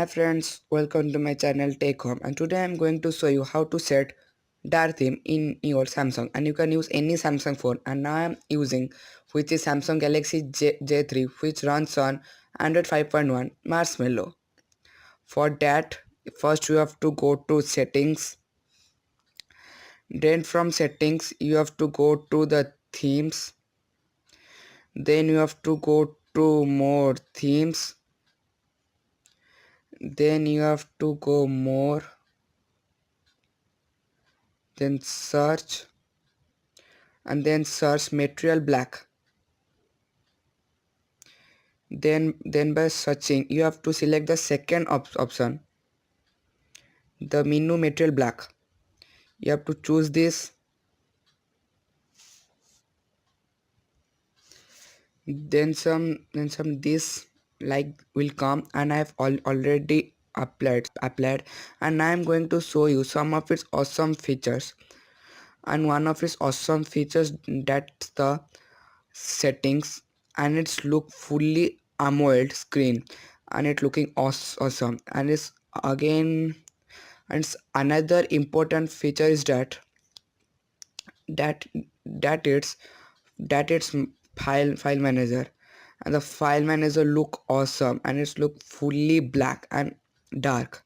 Friends, welcome to my channel Take Home, and today I'm going to show you how to set dark theme in your Samsung, and you can use any Samsung phone, and now I'm using which is Samsung Galaxy J3, which runs on Android 5.1 Marshmallow. For that, first you have to go to settings, then from settings you have to go to the themes, then you have to go to more themes, then you have to go more, then search, and then search material black. Then by searching you have to select the second option, the menu material black. You have to choose this. Then some this like will come, and I have already applied, and I am going to show you some of its awesome features. And one of its awesome features, that's the settings, and it's look fully AMOLED screen, and it looking awesome. And it's again, and another important feature is that that it's that it's file manager, and the file manager look awesome, and it's look fully black and dark.